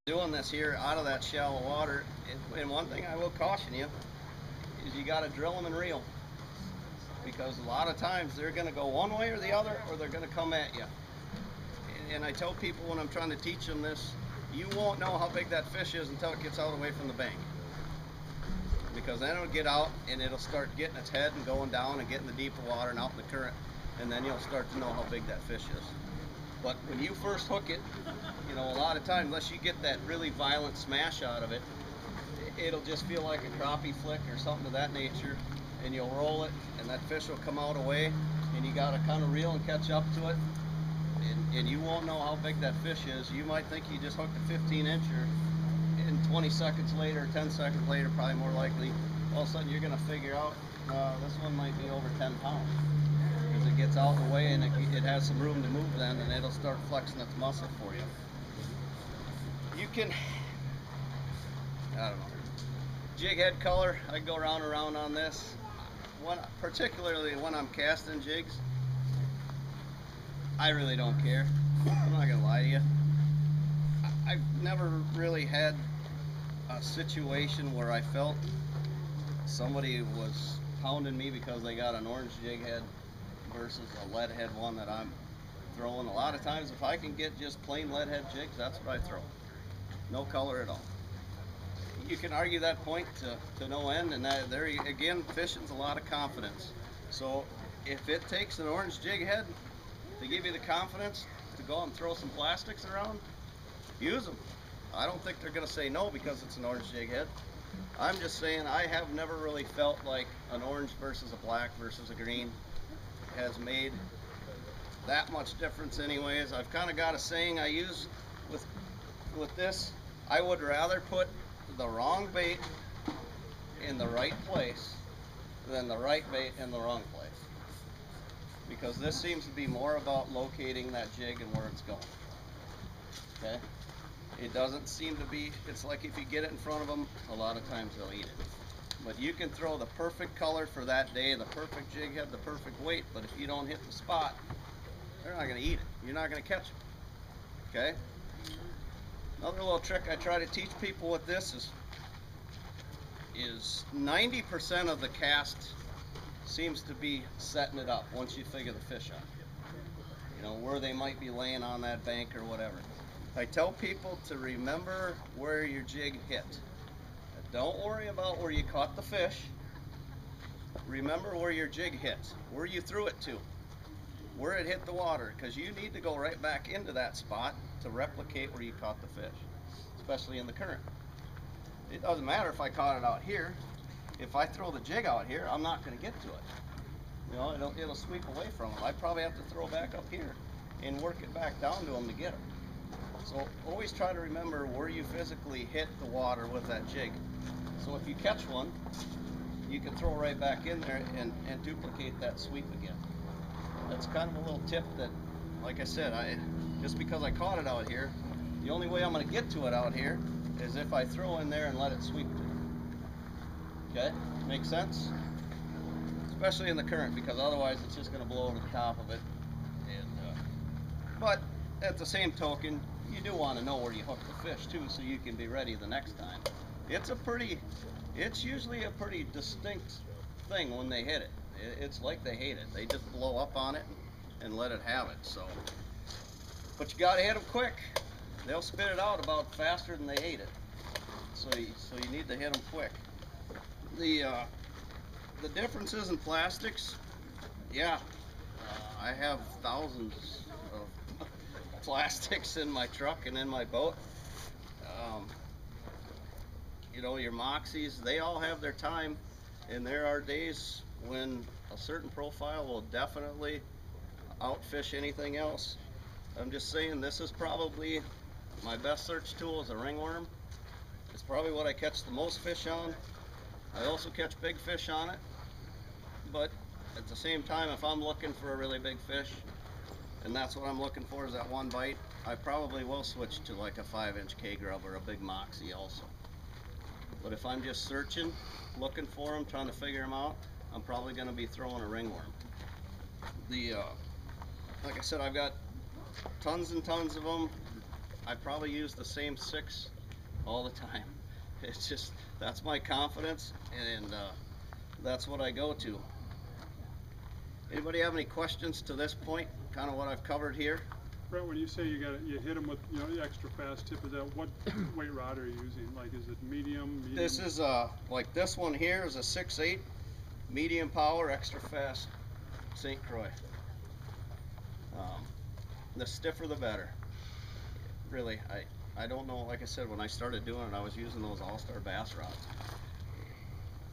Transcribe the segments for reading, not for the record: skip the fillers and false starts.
Doing this here out of that shallow water, and one thing I will caution you is you got to drill them and reel them, because a lot of times they're going to go one way or the other, or they're going to come at you. And I tell people when I'm trying to teach them this, you won't know how big that fish is until it gets out away from the bank, because then it'll get out and it'll start getting its head and going down and getting the deeper water and out in the current, and then you'll start to know how big that fish is. But when you first hook it, a lot of times, unless you get that really violent smash out of it, it'll just feel like a crappie flick or something of that nature, and you'll roll it, and that fish will come out away, and you got to kind of reel and catch up to it, and you won't know how big that fish is. You might think you just hooked a 15-incher, and 20 seconds later, 10 seconds later, probably more likely, all of a sudden you're going to figure out this one might be over 10 pounds. Because it gets out of the way and it has some room to move then, and it'll start flexing its muscle for you. You can, I don't know, jig head color, I go round and around on this. Particularly when I'm casting jigs, I really don't care. I'm not going to lie to you. I've never really had a situation where I felt somebody was pounding me because they got an orange jig head versus a lead head one that I'm throwing. A lot of times if I can get just plain lead head jigs, that's what I throw. No color at all. You can argue that point to no end, and that there again, fishing's a lot of confidence. So if it takes an orange jig head to give you the confidence to go out and throw some plastics around, use them. I don't think they're going to say no because it's an orange jig head. I'm just saying I have never really felt like an orange versus a black versus a green has made that much difference anyways. I've kind of got a saying I use with this. I would rather put the wrong bait in the right place than the right bait in the wrong place, because this seems to be more about locating that jig and where it's going. Okay, it doesn't seem to be, it's like if you get it in front of them, a lot of times they'll eat it. But you can throw the perfect color for that day, the perfect jig head, the perfect weight, but if you don't hit the spot, they're not going to eat it. You're not going to catch them. Okay? Another little trick I try to teach people with this is 90% of the cast seems to be setting it up once you figure the fish out. Where they might be laying on that bank or whatever. I tell people to remember where your jig hit. Don't worry about where you caught the fish. Remember where your jig hit, where you threw it to, where it hit the water, because you need to go right back into that spot to replicate where you caught the fish, especially in the current. It doesn't matter if I caught it out here. If I throw the jig out here, I'm not going to get to it. It'll sweep away from them. I probably have to throw back up here and work it back down to them to get them. So always try to remember where you physically hit the water with that jig. So if you catch one, you can throw right back in there and duplicate that sweep again. That's kind of a little tip that, like I said, just because I caught it out here, the only way I'm going to get to it out here is if I throw in there and let it sweep to it. Okay? Make sense? Especially in the current, because otherwise it's just going to blow over the top of it. But at the same token, you do want to know where you hook the fish too, so you can be ready the next time. It's usually a pretty distinct thing when they hit it. It's like they hate it. They just blow up on it and let it have it. So, but you got to hit them quick. They'll spit it out about faster than they ate it. So you need to hit them quick. The differences in plastics, yeah, I have thousands of plastics in my truck and in my boat. Your Moxies, they all have their time, and there are days when a certain profile will definitely outfish anything else. I'm just saying, this is probably my best search tool is a ringworm. It's probably what I catch the most fish on. I also catch big fish on it, but at the same time, if I'm looking for a really big fish, and that's what I'm looking for is that one bite, I probably will switch to like a 5-inch K-grub or a big Moxie also. But if I'm just searching, looking for them, trying to figure them out, I'm probably going to be throwing a ringworm. Like I said, I've got tons and tons of them. I probably use the same 6 all the time. It's just, that's my confidence, and that's what I go to. Anybody have any questions to this point, kind of what I've covered here? Brett, when you say you hit them with, you know, the extra fast tip, is that what weight rod are you using? Like, is it medium? This is like this one here is a 6/8 medium power extra fast St. Croix. The stiffer the better. Really, I don't know, like I said, when I started doing it, I was using those All-Star bass rods.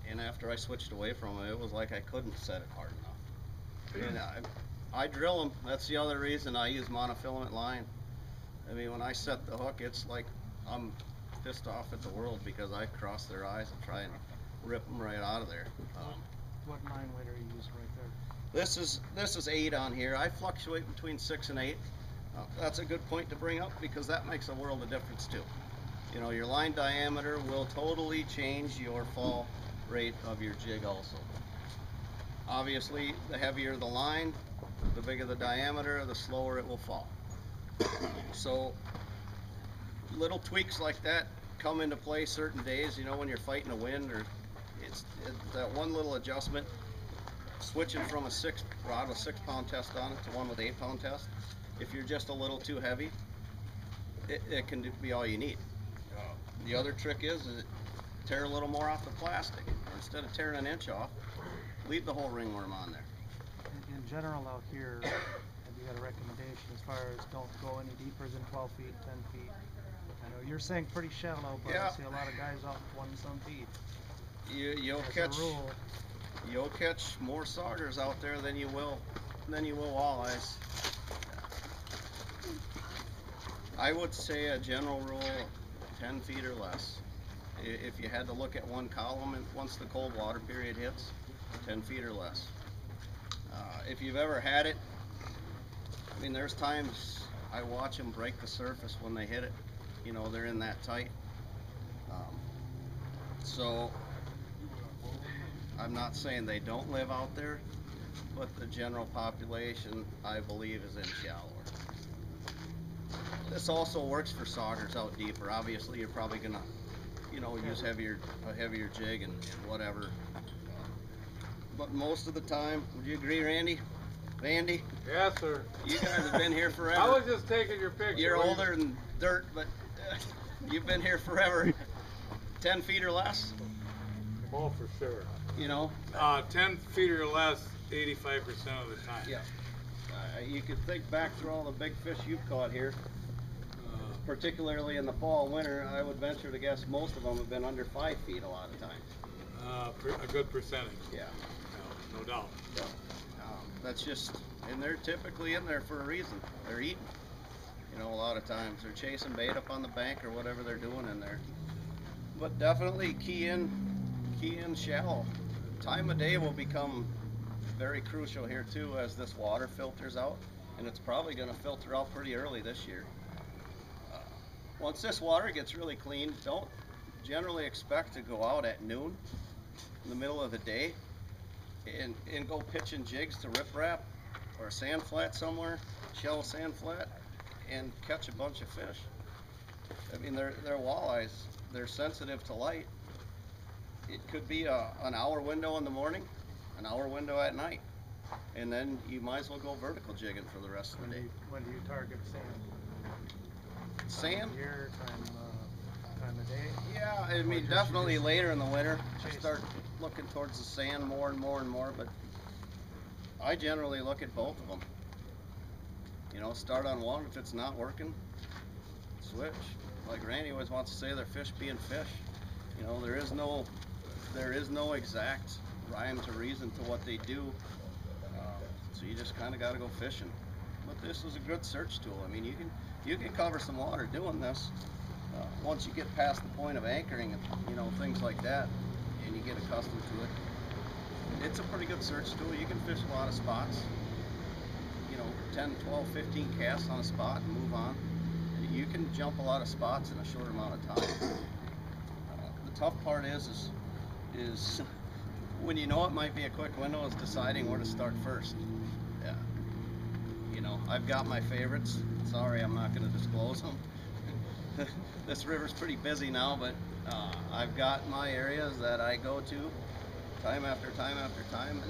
And after I switched away from it, it was like I couldn't set it hard enough. And I drill them. That's the other reason I use monofilament line. I mean, when I set the hook, it's like I'm pissed off at the world because I cross their eyes and try and rip them right out of there. What line weight are you using right there? This is 8 on here. I fluctuate between 6 and 8. That's a good point to bring up because that makes a world of difference too. You know, your line diameter will totally change your fall rate of your jig also. Obviously, the heavier the line, the bigger the diameter, the slower it will fall. So little tweaks like that come into play certain days, you know, when you're fighting a wind, or it's that one little adjustment, switching from a 6 rod with 6-pound test on it to one with 8-pound test. If you're just a little too heavy, it can be all you need. The other trick is tear a little more off the plastic. Instead of tearing an inch off, leave the whole ringworm on there. In general out here, have you got a recommendation as far as don't go any deeper than 12 feet, 10 feet? I know you're saying pretty shallow, but yeah. I see a lot of guys out 20-some feet. You'll catch more saugers out there than you will walleyes. I would say a general rule, 10 feet or less. If you had to look at one column, and once the cold water period hits, 10 feet or less. If you've ever had it, I mean, there's times I watch them break the surface when they hit it. You know, they're in that tight. So I'm not saying they don't live out there, but the general population, I believe, is in shallower. This also works for saugers out deeper. Obviously, you're probably gonna, you know, use a heavier jig and whatever. But most of the time, would you agree, Randy? Randy? Yes, sir. You guys have been here forever. I was just taking your picture. You're older than dirt, but you've been here forever. 10 feet or less? Oh, for sure. You know? 10 feet or less, 85% of the time. Yeah. You could think back through all the big fish you've caught here, particularly in the fall and winter. I would venture to guess most of them have been under 5 feet a lot of times. A good percentage. Yeah. No doubt. Yeah. That's just, and they're typically in there for a reason. They're eating. You know, a lot of times they're chasing bait up on the bank or whatever they're doing in there. But definitely key in shallow. Time of day will become very crucial here too as this water filters out, and it's probably going to filter out pretty early this year. Once this water gets really clean, don't generally expect to go out at noon in the middle of the day and go pitching jigs to riprap or a sand flat somewhere, shallow sand flat, and catch a bunch of fish. I mean, they're walleyes. They're sensitive to light. It could be an hour window in the morning, an hour window at night, and then you might as well go vertical jigging for the rest of the day. When do you target sand? Sand? Year, time of day? Yeah, I mean, definitely later in the winter. I start looking towards the sand more and more and more, but I generally look at both of them. You know, start on one. If it's not working, switch. Like Randy always wants to say, they're fish being fish. You know, there is no exact rhyme to reason to what they do. So you just kind of got to go fishing. But this is a good search tool. I mean, you can cover some water doing this. Once you get past the point of anchoring and, you know, things like that, and you get accustomed to it, it's a pretty good search tool. You can fish a lot of spots. You know, 10, 12, 15 casts on a spot and move on. You can jump a lot of spots in a short amount of time. The tough part is when you know it might be a quick window, is deciding where to start first. Yeah. You know, I've got my favorites. Sorry, I'm not going to disclose them. this river's pretty busy now, but I've got my areas that I go to time after time after time,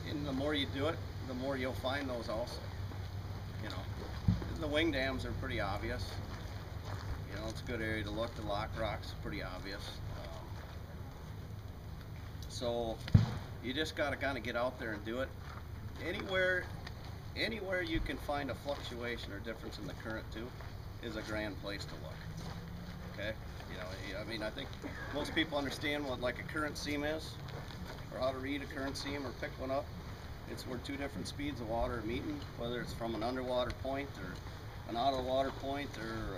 and the more you do it, the more you'll find those also. You know, the wing dams are pretty obvious. You know, it's a good area to look. The lock rock's pretty obvious. So you just got to kind of get out there and do it. Anywhere you can find a fluctuation or difference in the current too is a grand place to look. Okay, you know, I mean, I think most people understand what like a current seam is, or how to read a current seam or pick one up. It's where two different speeds of water are meeting, whether it's from an underwater point or an out of water point, or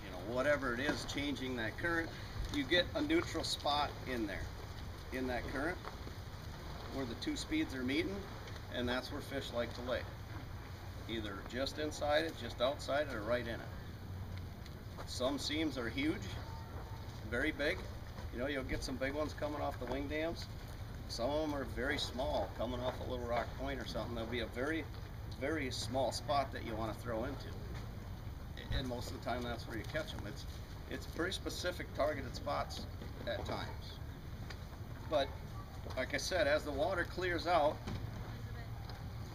you know, whatever it is changing that current. You get a neutral spot in there, in that current, where the two speeds are meeting, and that's where fish like to lay. Either just inside it, just outside it, or right in it. Some seams are huge, very big. You know, you'll get some big ones coming off the wing dams. Some of them are very small, coming off a Little Rock Point or something. There'll be a very, very small spot that you want to throw into. And most of the time that's where you catch them. It's pretty specific targeted spots at times. But like I said, as the water clears out,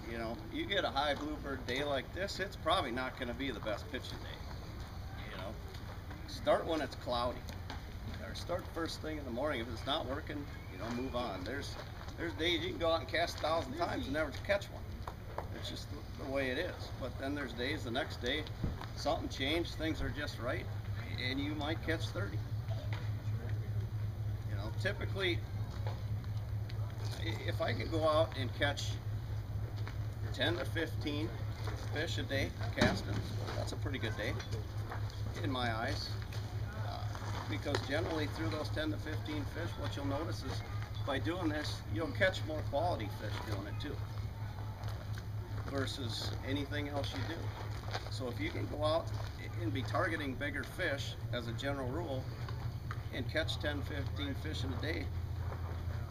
you know, you get a high bluebird day like this, it's probably not going to be the best pitching day. You know, start when it's cloudy, or start first thing in the morning. If it's not working, you know, move on. There's days you can go out and cast 1,000 times and never catch one. It's just the way it is. But then there's days, the next day, something changed, things are just right, and you might catch 30. You know, typically, if I could go out and catch 10 to 15 fish a day casting, that's a pretty good day in my eyes. Because generally through those 10 to 15 fish, what you'll notice is by doing this, you'll catch more quality fish doing it too, versus anything else you do. So if you can go out and be targeting bigger fish as a general rule and catch 10, 15 fish in a day,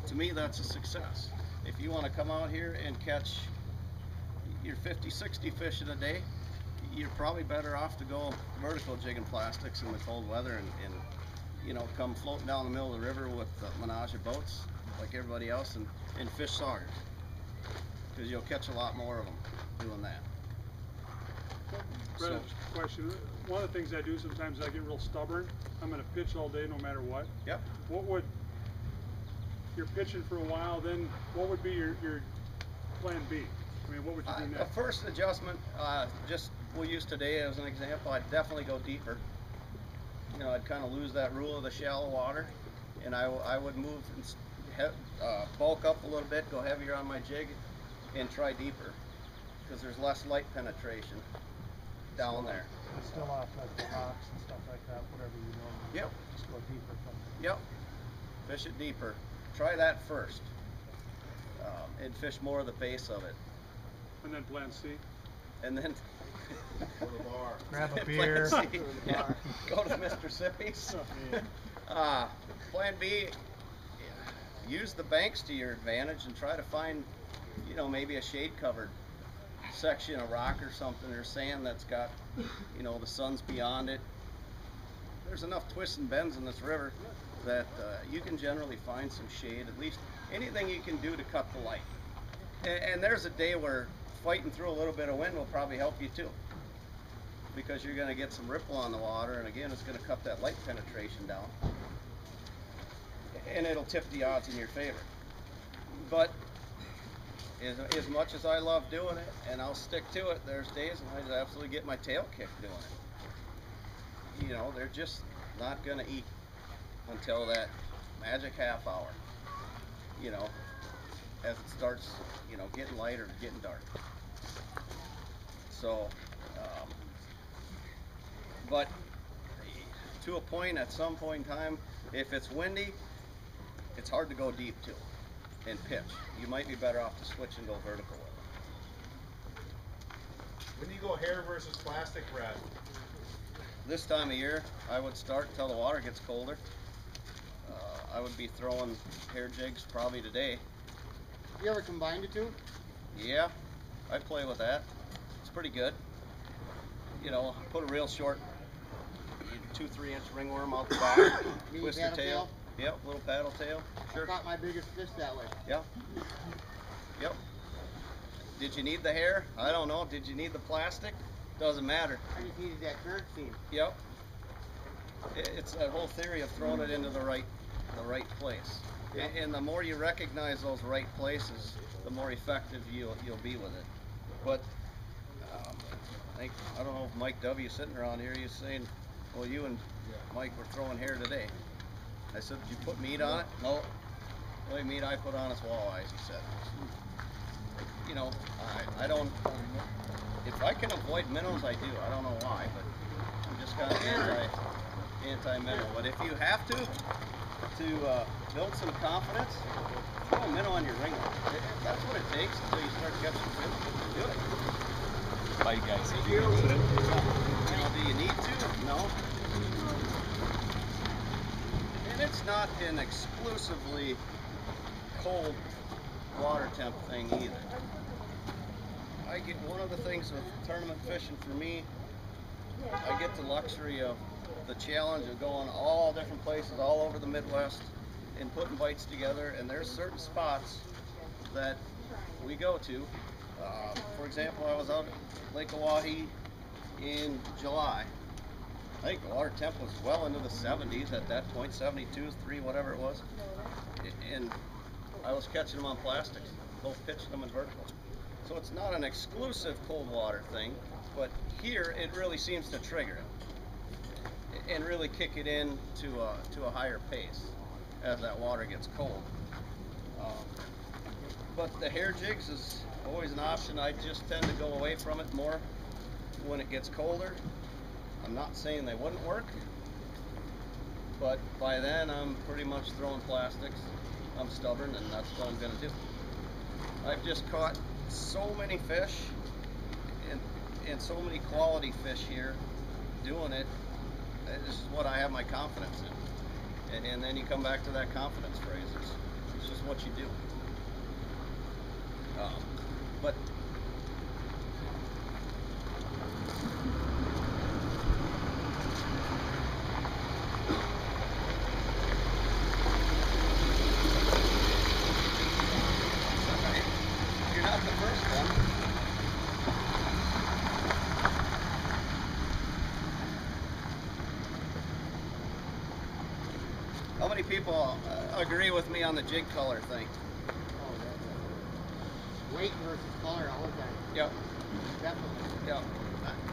to me that's a success. If you want to come out here and catch your 50, 60 fish in a day, you're probably better off to go vertical jigging plastics in the cold weather and you know, come floating down the middle of the river with menage of boats like everybody else and fish saugers, because you'll catch a lot more of them doing that. Brett, question. One of the things I do sometimes, I get real stubborn. I'm going to pitch all day no matter what. Yep. What would, you're pitching for a while, then what would be your plan B? I mean, what would you do The next? first adjustment, just we'll use today as an example, I'd definitely go deeper. You know, I'd kind of lose that rule of the shallow water, and I would move and bulk up a little bit, go heavier on my jig, and try deeper, because there's less light penetration down there. And still off like the rocks and stuff like that, whatever you normally. Yep. Just go deeper from there. Yep. Fish it deeper. Try that first, and fish more of the base of it, And then plan C? and then Go to the bar. Grab a Plan beer. C. Yeah. Go to Mississippi's. Plan B, use the banks to your advantage and try to find, you know, maybe a shade covered section of rock or something, or sand that's got, you know, the sun's beyond it. There's enough twists and bends in this river that you can generally find some shade, at least anything you can do to cut the light. And there's a day where fighting through a little bit of wind will probably help you too, because you're going to get some ripple on the water, and again, it's going to cut that light penetration down, and it'll tip the odds in your favor. But as much as I love doing it, and I'll stick to it, there's days when I absolutely get my tail kicked doing it. You know, they're just not going to eat until that magic half hour, you know, as it starts, you know, getting light or getting dark. So, but to a point, at some point in time, if it's windy, it's hard to go deep too and pitch. You might be better off to switch and go vertical with it. When do you go hair versus plastic, Brad? This time of year, I would start until the water gets colder. I would be throwing hair jigs probably today. You ever combine the two? Yeah, I play with that. It's pretty good. You know, put a real short 2-3 inch ringworm out the back, Mini twist the paddle tail. Yep, little paddle tail. I Sure. caught my biggest fish that way. Yep. Yep. Did you need the hair? I don't know. Did you need the plastic? Doesn't matter. I just needed that current seam. Yep. It's that whole theory of throwing it into the right place. Yep. And the more you recognize those right places, the more effective you'll be with it. But I don't know if Mike W. sitting around here, he's saying, well, you and Mike were throwing hair today. I said, did you put meat on it? No. The only meat I put on is walleyes, he said. You know, I don't, if I can avoid minnows, I do. I don't know why, but I'm just kind of anti-minnow. But if you have to build some confidence, throw a minnow on your ring. If that's what it takes until you start catching fish, do it. Bye, guys. You know, do you need to? No. And it's not an exclusively cold water temp thing either. I get one of the things with tournament fishing for me, I get the luxury of the challenge of going all different places all over the Midwest and putting bites together, and there's certain spots that we go to. For example, I was out at Lake Oahe in July. I think the water temp was well into the 70s at that point, 72, 3, whatever it was. And I was catching them on plastics, both pitching them and vertical. So it's not an exclusive cold water thing, but here it really seems to trigger it and really kick it in to a higher pace as that water gets cold. But the hair jigs is always an option. I just tend to go away from it more when it gets colder. I'm not saying they wouldn't work, but by then I'm pretty much throwing plastics. I'm stubborn, and that's what I'm going to do. I've just caught so many fish and so many quality fish here doing it. This is what I have my confidence in. And then you come back to that confidence phrase. It's just what you do. But you're not the first one. How many people agree with me on the jig color thing? Weight versus color all the time. Yep. Definitely. Yep.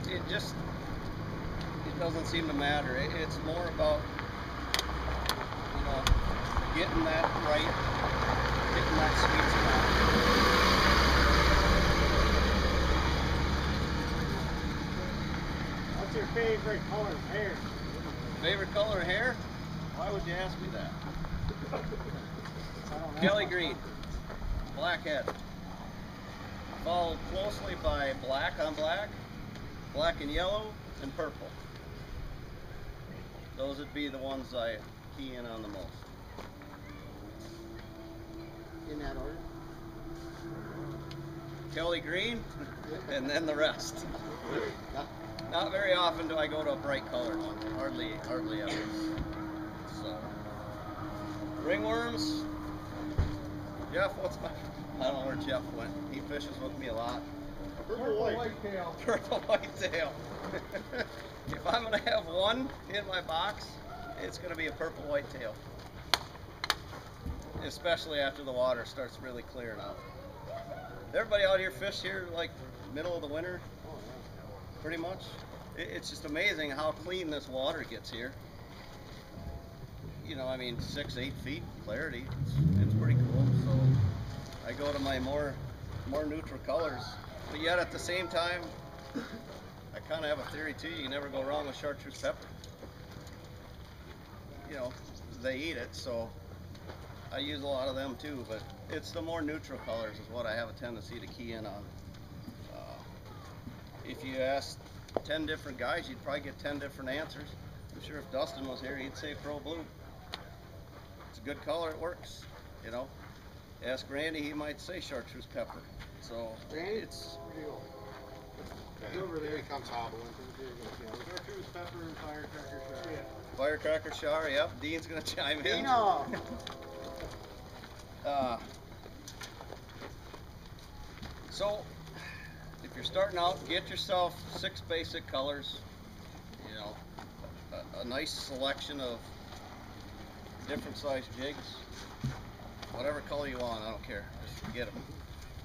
It doesn't seem to matter. It's more about, you know, getting that right, getting that sweet spot. What's your favorite color of hair? Favorite color of hair? Why would you ask me that? I don't know. Kelly green, blackhead, followed closely by black on black, black and yellow, and purple. Those would be the ones I key in on the most. In that order? Kelly green, and then the rest. Yeah. Not very often do I go to a bright colored one. Hardly ever. So, ringworms. Jeff, what's my? I don't know where Jeff went. He fishes with me a lot. Purple whitetail. Purple whitetail. If I'm gonna have one in my box, it's gonna be a purple whitetail. Especially after the water starts really clearing out. Everybody out here fish here like middle of the winter? Oh, yeah. Pretty much. It's just amazing how clean this water gets here. You know, I mean, 6-8 feet clarity. It's pretty cool. So I go to my more neutral colors, but yet at the same time, I kind of have a theory too. You can never go wrong with chartreuse pepper. You know, they eat it, so I use a lot of them too. But it's the more neutral colors is what I have a tendency to key in on. If you ask 10 different guys, you'd probably get 10 different answers. I'm sure if Dustin was here, he'd say Pro Blue. It's a good color, it works, you know. Ask Randy, he might say chartreuse pepper. So Randy? it's, Over there he comes hobbling. Chartreuse pepper and firecracker shot. Firecracker shower, yep. Dean's gonna chime in. Dino! So, if you're starting out, get yourself 6 basic colors. You know, a nice selection of different size jigs. Whatever color you want, I don't care. Just get them.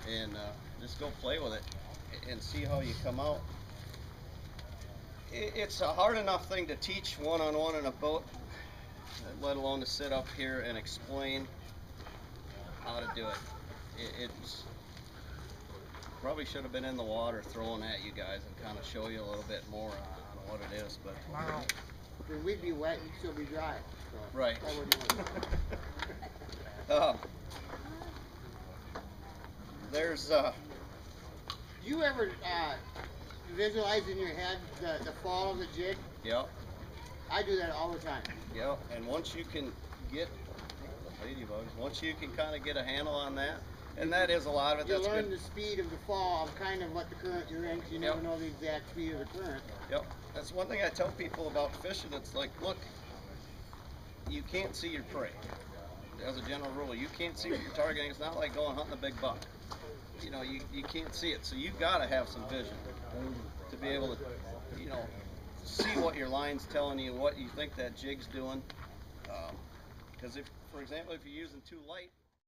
And just go play with it and see how you come out. It's a hard enough thing to teach one-on-one in a boat, let alone to sit up here and explain how to do it. It's probably should have been in the water throwing at you guys and kind of show you a little bit more on what it is, but Wow. If we'd be wet, you'd still be dry. So right. that wouldn't work. There's Do you ever visualize in your head the fall of the jig? yep, I do that all the time. yep, and once you can get ladybugs, once you can kind of get a handle on that, and that is a lot of it. You That's learn good. the speed of the fall of kind of what the current you're in, 'cause you never Yep. know the exact speed of the current. Yep, that's one thing I tell people about fishing. It's like, look, you can't see your prey. As a general rule, you can't see what you're targeting. It's not like going hunting a big buck. You know, you can't see it, so you've got to have some vision to be able to, you know, see what your line's telling you, what you think that jig's doing. Because if, for example, if you're using too light,